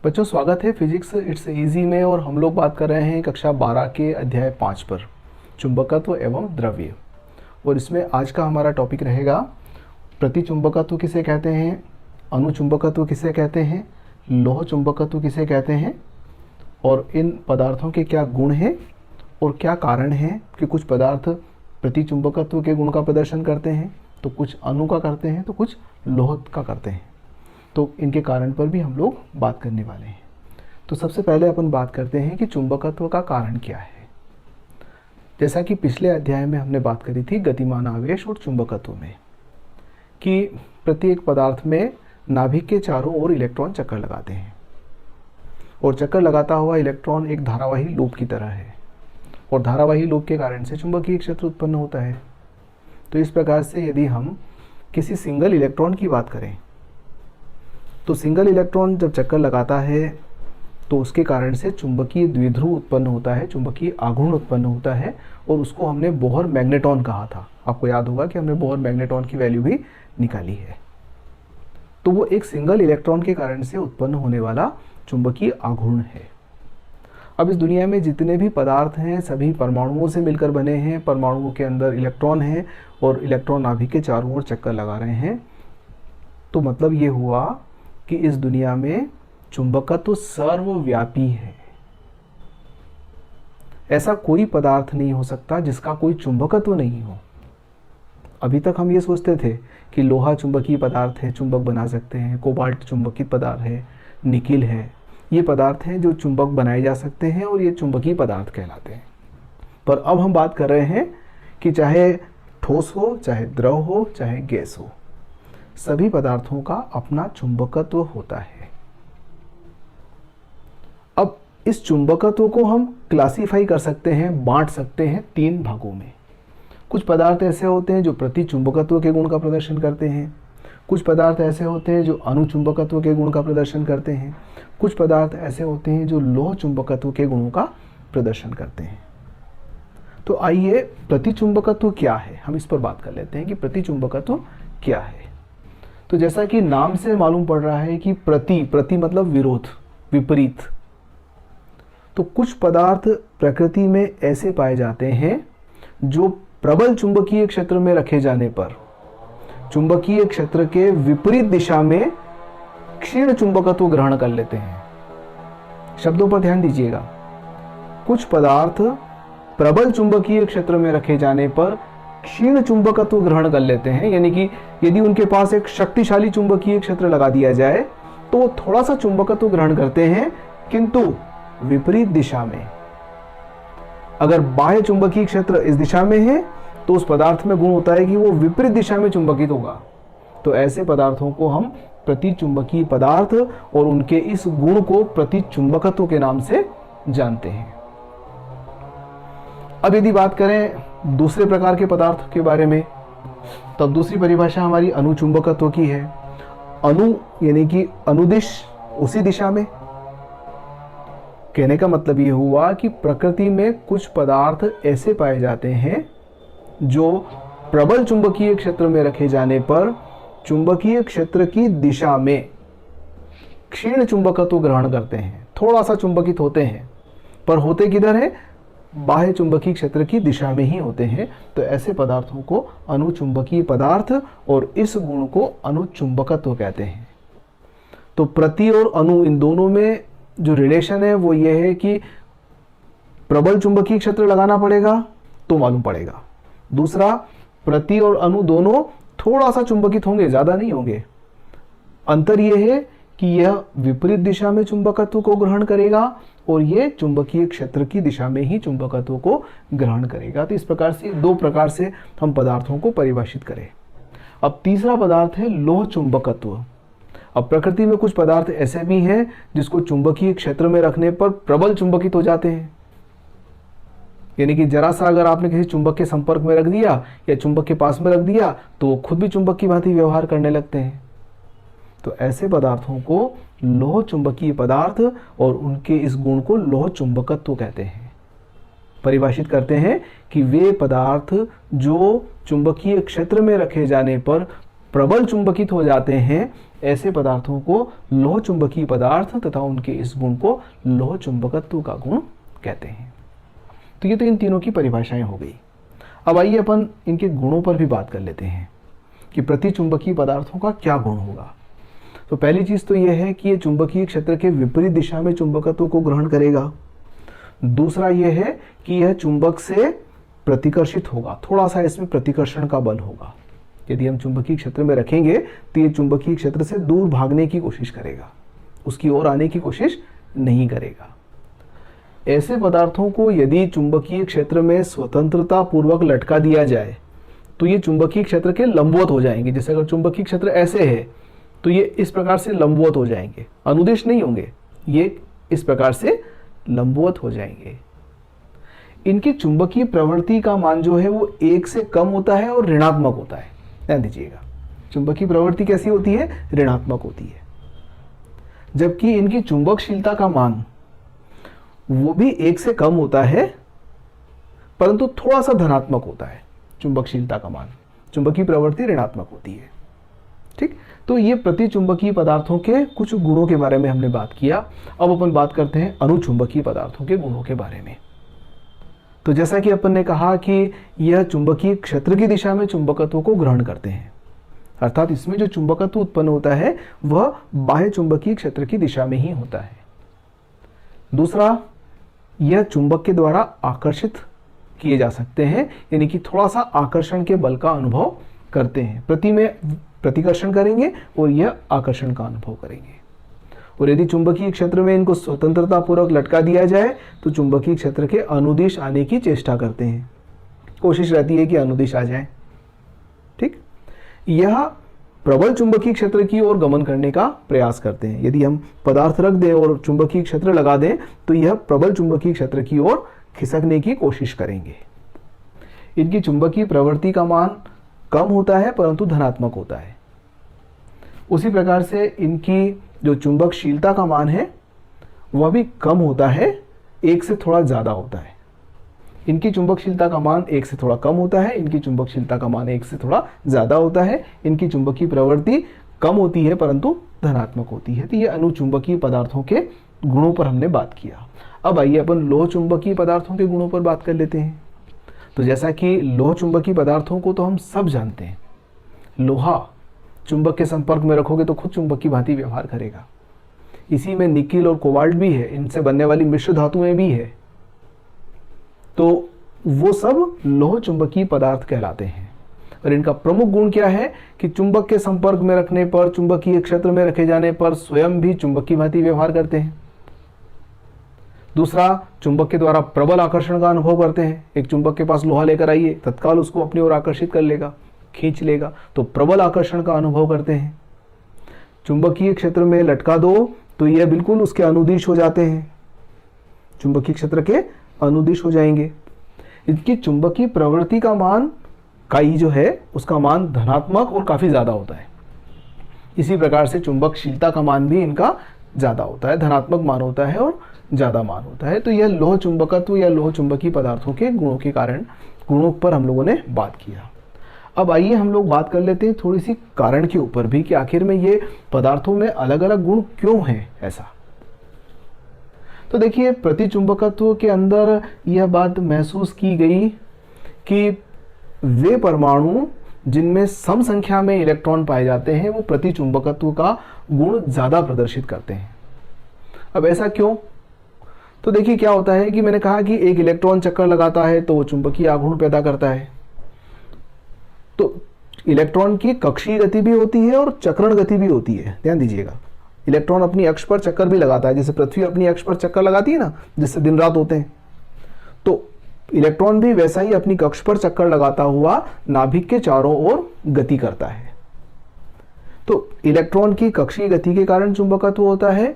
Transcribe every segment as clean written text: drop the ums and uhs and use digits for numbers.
बच्चों, स्वागत है फिजिक्स इट्स इजी में। और हम लोग बात कर रहे हैं कक्षा 12 के अध्याय 5 पर, चुंबकत्व एवं द्रव्य। और इसमें आज का हमारा टॉपिक रहेगा प्रतिचुंबकत्व किसे कहते हैं, अनुचुंबकत्व किसे कहते हैं, लोह चुंबकत्व किसे कहते हैं, और इन पदार्थों के क्या गुण हैं और क्या कारण हैं कि कुछ पदार्थ प्रतिचुंबकत्व के गुण का प्रदर्शन करते हैं, तो कुछ अणु का करते हैं, तो कुछ लोह का करते हैं। तो इनके कारण पर भी हम लोग बात करने वाले हैं। तो सबसे पहले अपन बात करते हैं कि चुंबकत्व का कारण क्या है। जैसा कि पिछले अध्याय में हमने बात करी थी गतिमान आवेश और चुंबकत्व में, कि प्रत्येक पदार्थ में नाभिक के चारों ओर इलेक्ट्रॉन चक्कर लगाते हैं और चक्कर लगाता हुआ इलेक्ट्रॉन एक धारावाही लूप की तरह है और धारावाही लूप के कारण से चुंबकीय क्षेत्र उत्पन्न होता है। तो इस प्रकार से यदि हम किसी सिंगल इलेक्ट्रॉन की बात करें तो सिंगल इलेक्ट्रॉन जब चक्कर लगाता है तो उसके कारण से चुंबकीय द्विध्रुव उत्पन्न होता है, चुंबकीय आघूर्ण उत्पन्न होता है, और उसको हमने बोहर मैग्नेटॉन कहा था। आपको याद होगा कि हमने बोहर मैग्नेटॉन की वैल्यू भी निकाली है। तो वो एक सिंगल इलेक्ट्रॉन के कारण से उत्पन्न होने वाला चुंबकीय आघूर्ण है। अब इस दुनिया में जितने भी पदार्थ हैं सभी परमाणुओं से मिलकर बने हैं। परमाणुओं के अंदर इलेक्ट्रॉन हैं और इलेक्ट्रॉन नाभिक के चारों ओर चक्कर लगा रहे हैं। तो मतलब ये हुआ कि इस दुनिया में चुंबकत्व सर्वव्यापी है। ऐसा कोई पदार्थ नहीं हो सकता जिसका कोई चुंबकत्व नहीं हो। अभी तक हम ये सोचते थे कि लोहा चुंबकीय पदार्थ है, चुंबक बना सकते हैं, कोबाल्ट चुंबकीय पदार्थ है, निकिल है, ये पदार्थ हैं जो चुंबक बनाए जा सकते हैं और ये चुंबकीय पदार्थ कहलाते हैं। पर अब हम बात कर रहे हैं कि चाहे ठोस हो, चाहे द्रव हो, चाहे गैस हो, सभी पदार्थों का अपना चुंबकत्व होता है। अब इस चुंबकत्व को हम क्लासिफाई कर सकते हैं, बांट सकते हैं 3 भागों में। कुछ पदार्थ ऐसे होते हैं जो प्रतिचुंबकत्व के गुण का प्रदर्शन करते हैं, कुछ पदार्थ ऐसे होते हैं जो अनुचुंबकत्व के गुण का प्रदर्शन करते हैं, कुछ पदार्थ ऐसे होते हैं जो लोह चुंबकत्व के गुणों का प्रदर्शन करते हैं। तो आइए प्रतिचुंबकत्व क्या है, हम इस पर बात कर लेते हैं कि प्रतिचुंबकत्व क्या है। तो जैसा कि नाम से मालूम पड़ रहा है कि प्रति मतलब विरोध, विपरीत। तो कुछ पदार्थ प्रकृति में ऐसे पाए जाते हैं जो प्रबल चुंबकीय क्षेत्र में रखे जाने पर चुंबकीय क्षेत्र के विपरीत दिशा में क्षीण चुंबकत्व ग्रहण कर लेते हैं। शब्दों पर ध्यान दीजिएगा। कुछ पदार्थ प्रबल चुंबकीय क्षेत्र में रखे जाने पर क्षीण चुंबकत्व ग्रहण कर लेते हैं, यानी कि यदि उनके पास एक शक्तिशाली चुंबकीय क्षेत्र लगा दिया जाए तो वो थोड़ा सा चुंबकत्व ग्रहण करते हैं, किंतु विपरीत दिशा में। अगर बाह्य चुंबकीय क्षेत्र इस दिशा में है तो उस पदार्थ में गुण होता है कि वो विपरीत दिशा में चुंबकित होगा। तो ऐसे पदार्थों को हम प्रतिचुंबकीय पदार्थ और उनके इस गुण को प्रतिचुंबकत्व के नाम से जानते हैं। अब यदि बात करें दूसरे प्रकार के पदार्थ के बारे में, तब दूसरी परिभाषा हमारी अनुचुंबकत्व की है। अनु यानी कि अनुदिश, उसी दिशा में। कहने का मतलब यह हुआ कि प्रकृति में कुछ पदार्थ ऐसे पाए जाते हैं जो प्रबल चुंबकीय क्षेत्र में रखे जाने पर चुंबकीय क्षेत्र की दिशा में क्षीण चुंबकत्व ग्रहण करते हैं, थोड़ा सा चुंबकित होते हैं, पर होते किधर है, बाह्य चुंबकीय क्षेत्र की दिशा में ही होते हैं। तो ऐसे पदार्थों को अनुचुंबकीय पदार्थ और इस गुण को अनुचुंबकत्व कहते हैं। तो प्रति और अनु, इन दोनों में जो रिलेशन है वो ये है कि प्रबल चुंबकीय क्षेत्र लगाना पड़ेगा तो मालूम पड़ेगा। दूसरा, प्रति और अनु दोनों थोड़ा सा चुंबकित होंगे, ज्यादा नहीं होंगे। अंतर यह है कि यह विपरीत दिशा में चुंबकत्व को ग्रहण करेगा और यह चुंबकीय क्षेत्र की दिशा में ही चुंबकत्व को ग्रहण करेगा। तो इस प्रकार से 2 प्रकार से हम पदार्थों को परिभाषित करें। अब तीसरा पदार्थ है लोह चुंबकत्व। अब प्रकृति में कुछ पदार्थ ऐसे भी हैं जिसको चुंबकीय क्षेत्र में रखने पर प्रबल चुंबकित हो जाते हैं, यानी कि जरा सा अगर आपने किसी चुंबक के संपर्क में रख दिया या चुंबक के पास में रख दिया तो वो खुद भी चुंबक की भांति व्यवहार करने लगते हैं। तो ऐसे पदार्थों को लोह चुंबकीय पदार्थ और उनके इस गुण को लोह चुंबकत्व कहते हैं। परिभाषित करते हैं कि वे पदार्थ जो चुंबकीय क्षेत्र में रखे जाने पर प्रबल चुंबकित हो जाते हैं, ऐसे पदार्थों को लोह चुंबकीय पदार्थ तथा उनके इस गुण को लोह चुंबकत्व का गुण कहते हैं। तो ये तो इन तीनों की परिभाषाएं हो गई। अब आइए अपन इनके गुणों पर भी बात कर लेते हैं कि प्रतिचुंबकीय पदार्थों का क्या गुण होगा। तो पहली चीज तो यह है कि ये चुंबकीय क्षेत्र के विपरीत दिशा में चुंबकत्व को ग्रहण करेगा। दूसरा यह है कि यह चुंबक से प्रतिकर्षित होगा, थोड़ा सा इसमें प्रतिकर्षण का बल होगा। यदि हम चुंबकीय क्षेत्र में रखेंगे तो ये चुंबकीय क्षेत्र से दूर भागने की कोशिश करेगा, उसकी ओर आने की कोशिश नहीं करेगा। ऐसे पदार्थों को यदि चुंबकीय क्षेत्र में स्वतंत्रता पूर्वक लटका दिया जाए तो ये चुंबकीय क्षेत्र के लंबवत हो जाएंगे। जैसे अगर चुंबकीय क्षेत्र ऐसे है तो ये इस प्रकार से लंबवत हो जाएंगे, अनुदिश नहीं होंगे, ये इस प्रकार से लंबवत हो जाएंगे। इनकी चुंबकीय प्रवृत्ति का मान जो है वो 1 से कम होता है और ऋणात्मक होता है। ध्यान दीजिएगा, चुंबकीय प्रवृत्ति कैसी होती है? ऋणात्मक होती है। जबकि इनकी चुंबकशीलता का मान वो भी 1 से कम होता है, परंतु थोड़ा सा धनात्मक होता है चुंबकशीलता का मान। चुंबकीय प्रवृत्ति ऋणात्मक होती है। ठीक, तो ये प्रतिचुंबकीय पदार्थों के कुछ गुणों के बारे में हमने बात किया। अब अपन बात करते हैं अनुचुंबकीय पदार्थों के गुणों के बारे में। तो जैसा कि अपन ने कहा कि यह चुंबकीय क्षेत्र की दिशा में चुंबकत्व को ग्रहण करते हैं, अर्थात इसमें जो चुंबकत्व उत्पन्न होता है वह बाह्य चुंबकीय क्षेत्र की दिशा में ही होता है। दूसरा, यह चुंबक के द्वारा आकर्षित किए जा सकते हैं, यानी कि थोड़ा सा आकर्षण के बल का अनुभव करते हैं। प्रति में प्रतिकर्षण करेंगे और यह आकर्षण का अनुभव करेंगे। और यदि चुंबकीय क्षेत्र में इनको स्वतंत्रता पूर्वक लटका दिया जाए तो चुंबकीय क्षेत्र के अनुदिश आने की चेष्टा करते हैं, कोशिश रहती है कि अनुदिश आ जाए। ठीक, यह प्रबल चुंबकीय क्षेत्र की ओर गमन करने का प्रयास करते हैं। यदि हम पदार्थ रख दें और चुंबकीय क्षेत्र लगा दें तो यह प्रबल चुंबकीय क्षेत्र की ओर खिसकने की कोशिश करेंगे। इनकी चुंबकीय प्रवृत्ति का मान कम होता है परंतु धनात्मक होता है। उसी प्रकार से इनकी जो चुंबकशीलता का मान है वह भी कम होता है, 1 से थोड़ा ज्यादा होता है। इनकी चुंबकशीलता का मान 1 से थोड़ा कम होता है, इनकी चुंबकशीलता का मान 1 से थोड़ा ज्यादा होता है। इनकी चुंबकीय प्रवृत्ति कम होती है परंतु धनात्मक होती है। तो ये अनुचुंबकीय पदार्थों के गुणों पर हमने बात किया। अब आइए अपन लोह चुंबकीय पदार्थों के गुणों पर बात कर लेते हैं। तो जैसा कि लोह चुंबकीय पदार्थों को तो हम सब जानते हैं, लोहा चुंबक के संपर्क में रखोगे तो खुद चुंबक की भांति व्यवहार करेगा। इसी में निकिल और कोबाल्ट भी है, इनसे बनने वाली मिश्र धातुएं भी है। तो वो सब लोह चुंबकीय पदार्थ कहलाते हैं। और इनका प्रमुख गुण क्या है कि चुंबक के संपर्क में रखने पर, चुंबकीय क्षेत्र में रखे जाने पर स्वयं भी चुंबक की भांति व्यवहार करते हैं। दूसरा, चुंबक के द्वारा प्रबल आकर्षण का अनुभव करते हैं। एक चुंबक के पास लोहा लेकर आइए, तत्काल उसको अपनी ओर आकर्षित कर लेगा, खींच लेगा, तो प्रबल आकर्षण का अनुभव करते हैं। चुंबकीय क्षेत्र में लटका दो तो यह बिल्कुल उसके अनुदिश हो जाते हैं, चुंबकीय क्षेत्र के अनुदिश हो जाएंगे। इनकी चुंबकीय प्रवृत्ति का मान काई जो है उसका मान धनात्मक और काफी ज्यादा होता है। इसी प्रकार से चुंबकशीलता का मान भी इनका ज्यादा होता है, धनात्मक मान होता है और ज्यादा मान होता है। तो यह लोह चुंबकत्व या लोह चुंबकीय पदार्थों के गुणों के कारण, गुणों पर हम लोगों ने बात किया। अब आइए हम लोग बात कर लेते हैं थोड़ी सी कारण के ऊपर भी कि आखिर में ये पदार्थों में अलग अलग गुण क्यों हैं ऐसा। तो देखिए, प्रतिचुंबकत्व के अंदर यह बात महसूस की गई कि वे परमाणु जिनमें सम संख्या में इलेक्ट्रॉन पाए जाते हैं वो प्रतिचुंबकत्व का गुण ज्यादा प्रदर्शित करते हैं। अब ऐसा क्यों? तो देखिए क्या होता है कि मैंने कहा कि एक इलेक्ट्रॉन चक्कर लगाता है तो वो चुंबकीय आघूर्ण पैदा करता है। तो इलेक्ट्रॉन की कक्षीय गति भी होती है और चक्रण गति भी होती है। ध्यान दीजिएगा, इलेक्ट्रॉन अपनी अक्ष पर चक्कर भी लगाता है, जैसे पृथ्वी अपनी अक्ष पर चक्कर लगाती है ना, जिससे दिन रात होते हैं। तो इलेक्ट्रॉन भी वैसा ही अपनी कक्ष पर चक्कर लगाता हुआ नाभिक के चारों ओर गति करता है। तो इलेक्ट्रॉन की कक्षीय गति के कारण चुंबकत्व होता है,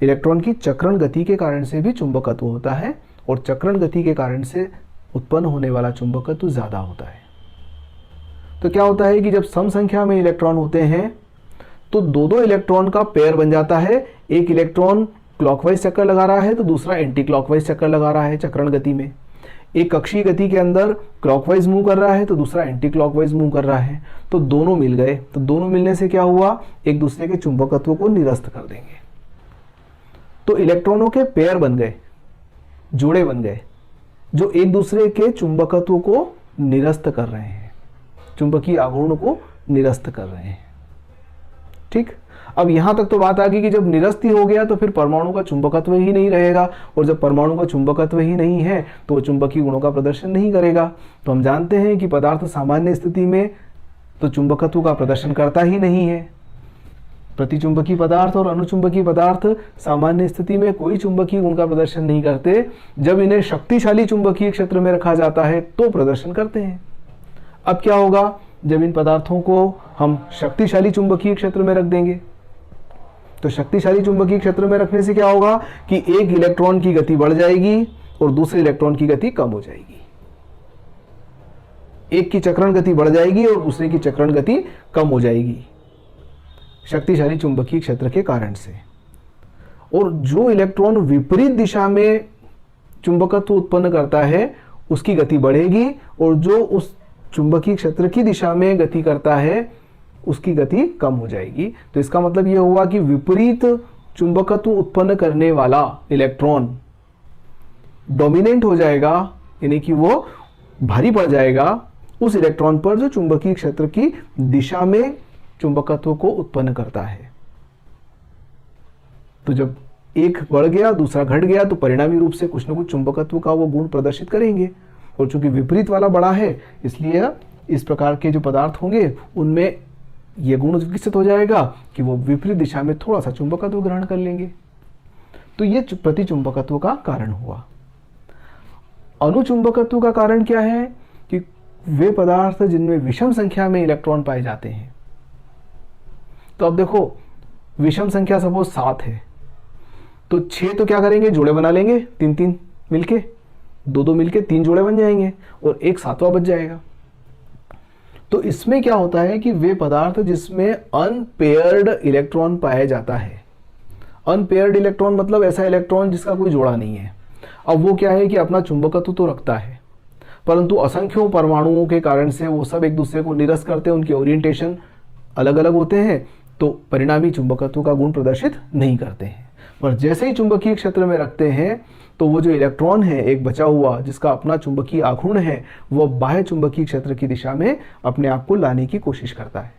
इलेक्ट्रॉन की चक्रण गति के कारण से भी चुंबकत्व होता है, और चक्रण गति के कारण से उत्पन्न होने वाला चुंबकत्व ज्यादा होता है। तो क्या होता है कि जब सम संख्या में इलेक्ट्रॉन होते हैं तो दो दो इलेक्ट्रॉन का पेयर बन जाता है। एक इलेक्ट्रॉन क्लॉकवाइज चक्कर लगा रहा है तो दूसरा एंटी क्लॉकवाइज चक्कर लगा रहा है चक्रण गति में। एक कक्षीय गति के अंदर क्लॉकवाइज मूव कर रहा है तो दूसरा एंटी क्लॉकवाइज मूव कर रहा है, तो दोनों मिल गए, तो दोनों मिलने से क्या हुआ, एक दूसरे के चुंबकत्व को निरस्त कर देंगे। तो इलेक्ट्रॉनों के पेयर बन गए, जोड़े बन गए, जो एक दूसरे के चुंबकत्व को निरस्त कर रहे हैं, चुंबकीय आघूर्ण को निरस्त कर रहे हैं। ठीक, अब यहां तक तो बात आ गई कि जब निरस्त ही हो गया तो फिर परमाणु का चुंबकत्व ही नहीं रहेगा, और जब परमाणु का चुंबकत्व ही नहीं है तो वो चुंबकीय गुणों का प्रदर्शन नहीं करेगा। तो हम जानते हैं कि पदार्थ सामान्य स्थिति में तो चुंबकत्व का प्रदर्शन करता ही नहीं है। प्रतिचुंबकीय पदार्थ और अनुचुंबकीय पदार्थ सामान्य स्थिति में कोई चुंबकीय गुण का प्रदर्शन नहीं करते, जब इन्हें शक्तिशाली चुंबकीय क्षेत्र में रखा जाता है तो प्रदर्शन करते हैं। अब क्या होगा, जब इन पदार्थों को हम शक्तिशाली चुंबकीय क्षेत्र में रख देंगे, तो शक्तिशाली चुंबकीय क्षेत्र में रखने से क्या होगा कि एक इलेक्ट्रॉन की गति बढ़ जाएगी और दूसरे इलेक्ट्रॉन की गति कम हो जाएगी। एक की चक्रण गति बढ़ जाएगी और दूसरे की चक्रण गति कम हो जाएगी शक्तिशाली चुंबकीय क्षेत्र के कारण से। और जो इलेक्ट्रॉन विपरीत दिशा में चुंबकत्व उत्पन्न करता है उसकी गति बढ़ेगी, और जो उस चुंबकीय क्षेत्र की दिशा में गति करता है उसकी गति कम हो जाएगी। तो इसका मतलब यह हुआ कि विपरीत चुंबकत्व उत्पन्न करने वाला इलेक्ट्रॉन डोमिनेंट हो जाएगा, यानी कि वो भारी पड़ जाएगा उस इलेक्ट्रॉन पर जो चुंबकीय क्षेत्र की दिशा में चुंबकत्व को उत्पन्न करता है। तो जब एक बढ़ गया दूसरा घट गया तो परिणामी रूप से कुछ न कुछ चुंबकत्व का वो गुण प्रदर्शित करेंगे, और चूंकि विपरीत वाला बड़ा है इसलिए इस प्रकार के जो पदार्थ होंगे उनमें यह गुण विकसित हो जाएगा कि वो विपरीत दिशा में थोड़ा सा चुंबकत्व ग्रहण कर लेंगे। तो ये प्रतिचुंबकत्व का कारण हुआ। अनुचुंबकत्व का कारण क्या है कि वे पदार्थ जिनमें विषम संख्या में इलेक्ट्रॉन पाए जाते हैं। तो अब देखो विषम संख्या सपोज 7 है तो 6 तो क्या करेंगे, जोड़े बना लेंगे, 3-3 मिलके, 2-2 मिलके 3 जोड़े बन जाएंगे और एक 7वां बच जाएगा। तो इसमें क्या होता है कि वे पदार्थ जिसमें अनपेयर्ड इलेक्ट्रॉन पाया जाता है, अनपेयर्ड इलेक्ट्रॉन मतलब ऐसा इलेक्ट्रॉन जिसका कोई जोड़ा नहीं है। अब वो क्या है कि अपना चुंबकत्व तो रखता है परंतु असंख्यों परमाणुओं के कारण से वो सब एक दूसरे को निरस्त करते हैं, उनके ओरिएंटेशन अलग अलग होते हैं, तो परिणामी चुंबकत्व का गुण प्रदर्शित नहीं करते हैं। पर जैसे ही चुंबकीय क्षेत्र में रखते हैं तो वो जो इलेक्ट्रॉन है एक बचा हुआ जिसका अपना चुंबकीय आघूर्ण है, वो बाह्य चुंबकीय क्षेत्र की दिशा में अपने आप को लाने की कोशिश करता है।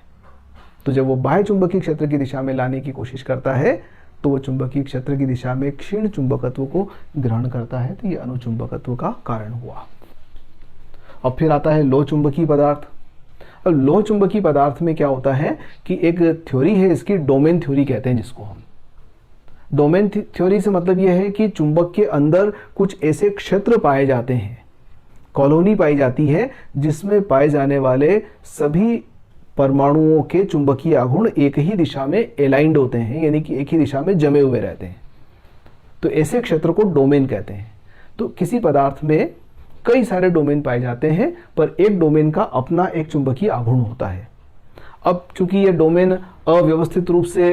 तो जब वो बाह्य चुंबकीय क्षेत्र की दिशा में लाने की कोशिश करता है तो वो चुंबकीय क्षेत्र की दिशा में क्षीण चुंबकत्व को ग्रहण करता है, तो ये अनुचुंबकत्व का कारण हुआ। अब फिर आता है लोह चुंबकीय पदार्थ। अब लोह चुंबकीय पदार्थ में क्या होता है कि एक थ्योरी है, इसकी डोमेन थ्योरी कहते हैं, जिसको हम डोमेन थ्योरी से मतलब यह है कि चुंबक के अंदर कुछ ऐसे क्षेत्र पाए जाते हैं, कॉलोनी पाई जाती है जिसमें पाए जाने वाले सभी परमाणुओं के चुंबकीय आघूर्ण एक ही दिशा में एलाइंड होते हैं, यानी कि एक ही दिशा में जमे हुए रहते हैं। तो ऐसे क्षेत्र को डोमेन कहते हैं। तो किसी पदार्थ में कई सारे डोमेन पाए जाते हैं पर एक डोमेन का अपना एक चुंबकीय आघूर्ण होता है। अब चूंकि ये डोमेन अव्यवस्थित रूप से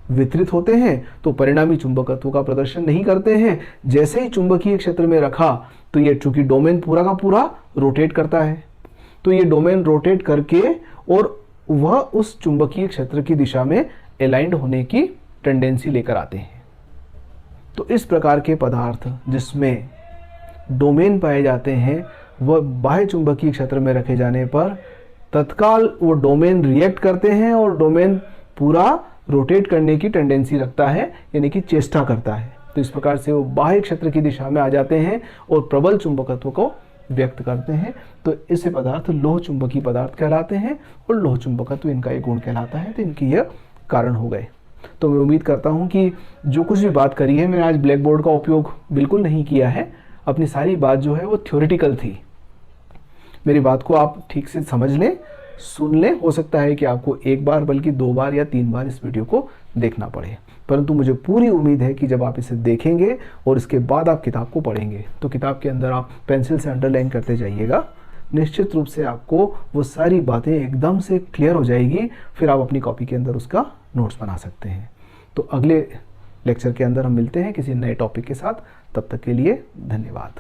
वितरित होते हैं तो परिणामी चुंबकत्व का प्रदर्शन नहीं करते हैं। जैसे ही चुंबकीय क्षेत्र में रखा तो ये चूंकि डोमेन पूरा का पूरा रोटेट करता है, तो ये डोमेन रोटेट करके और वह उस चुंबकीय क्षेत्र की दिशा में अलाइंड होने की टेंडेंसी लेकर आते हैं। तो इस प्रकार के पदार्थ जिसमें डोमेन पाए जाते हैं वह बाह्य चुंबकीय क्षेत्र में रखे जाने पर तत्काल वो डोमेन रिएक्ट करते हैं और डोमेन पूरा रोटेट करने की टेंडेंसी रखता है, यानी कि चेष्टा करता है। तो इस प्रकार से वो बाह्य क्षेत्र की दिशा में आ जाते हैं और प्रबल चुंबकत्व को व्यक्त करते हैं। तो इससे पदार्थ लोह चुंबकीय पदार्थ कहलाते हैं और लोह चुंबकत्व इनका एक गुण कहलाता है। तो इनकी यह कारण हो गए। तो मैं उम्मीद करता हूँ कि जो कुछ भी बात करी है, मैंने आज ब्लैक बोर्ड का उपयोग बिल्कुल नहीं किया है। अपनी सारी बात जो है वो थ्योरेटिकल थी। मेरी बात को आप ठीक से समझ लें, सुन लें। हो सकता है कि आपको एक बार बल्कि 2 बार या 3 बार इस वीडियो को देखना पड़े, परंतु मुझे पूरी उम्मीद है कि जब आप इसे देखेंगे और इसके बाद आप किताब को पढ़ेंगे तो किताब के अंदर आप पेंसिल से अंडरलाइन करते जाइएगा। निश्चित रूप से आपको वो सारी बातें एकदम से क्लियर हो जाएगी। फिर आप अपनी कॉपी के अंदर उसका नोट्स बना सकते हैं। तो अगले लेक्चर के अंदर हम मिलते हैं किसी नए टॉपिक के साथ। तब तक के लिए धन्यवाद।